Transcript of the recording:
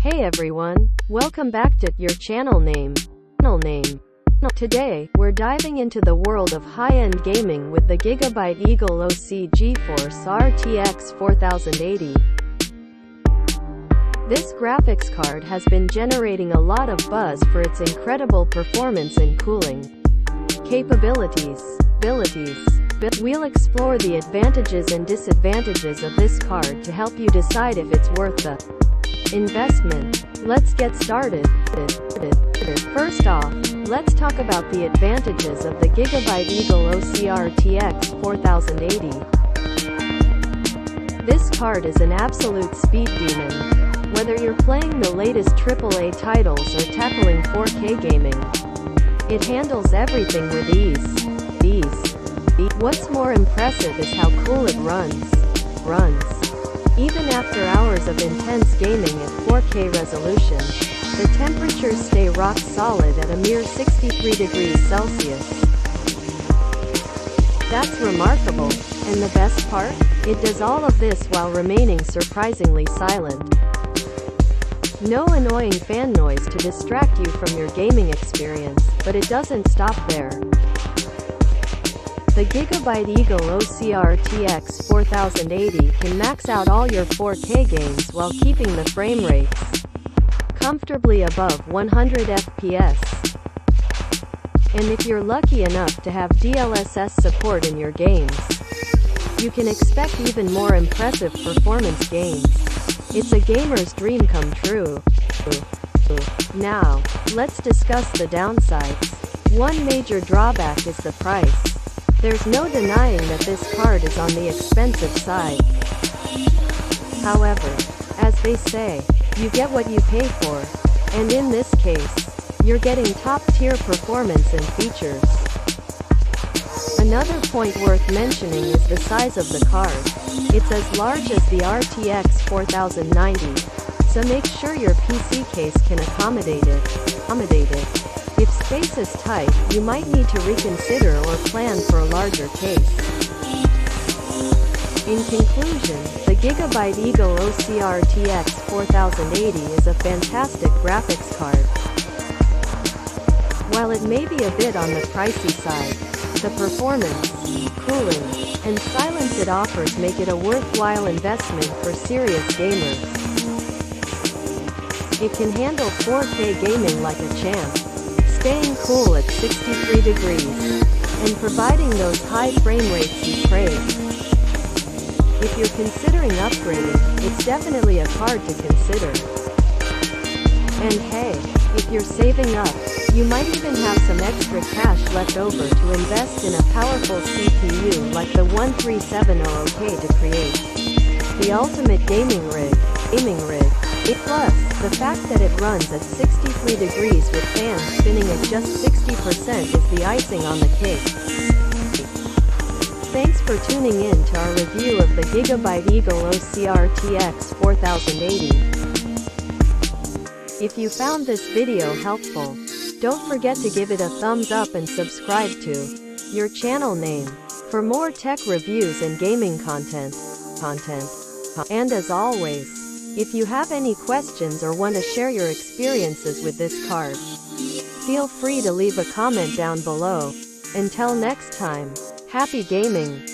Hey everyone, welcome back to your channel name. Today, we're diving into the world of high-end gaming with the GIGABYTE EAGLE OC GeForce RTX 4080. This graphics card has been generating a lot of buzz for its incredible performance and cooling capabilities. We'll explore the advantages and disadvantages of this card to help you decide if it's worth the investment. Let's get started. First off, let's talk about the advantages of the GIGABYTE EAGLE OC RTX 4080. This card is an absolute speed demon. Whether you're playing the latest AAA titles or tackling 4K gaming, it handles everything with ease. What's more impressive is how cool it runs. Even after hours of intense gaming at 4K resolution, the temperatures stay rock solid at a mere 63 degrees Celsius. That's remarkable, and the best part? It does all of this while remaining surprisingly silent. No annoying fan noise to distract you from your gaming experience, but it doesn't stop there. The GIGABYTE EAGLE OC RTX 4080 can max out all your 4K games while keeping the frame rates comfortably above 100 FPS. And if you're lucky enough to have DLSS support in your games, you can expect even more impressive performance gains. It's a gamer's dream come true. Now, let's discuss the downsides. One major drawback is the price. There's no denying that this card is on the expensive side. However, as they say, you get what you pay for, and in this case, you're getting top-tier performance and features. Another point worth mentioning is the size of the card. It's as large as the RTX 4090, so make sure your PC case can accommodate it. If space is tight, you might need to reconsider or plan for a larger case. In conclusion, the GIGABYTE EAGLE OC RTX 4080 is a fantastic graphics card. While it may be a bit on the pricey side, the performance, cooling, and silence it offers make it a worthwhile investment for serious gamers. It can handle 4K gaming like a champ, staying cool at 63 degrees, and providing those high frame rates you crave. If you're considering upgrading, it's definitely a card to consider. And hey, if you're saving up, you might even have some extra cash left over to invest in a powerful CPU like the 1370K to create the ultimate gaming rig. Plus, the fact that it runs at 63 degrees with fans spinning at just 60% is the icing on the cake. Thanks for tuning in to our review of the GIGABYTE EAGLE OC RTX 4080. If you found this video helpful, don't forget to give it a thumbs up and subscribe to your channel name for more tech reviews and gaming content. And as always, if you have any questions or want to share your experiences with this card, feel free to leave a comment down below. Until next time, happy gaming!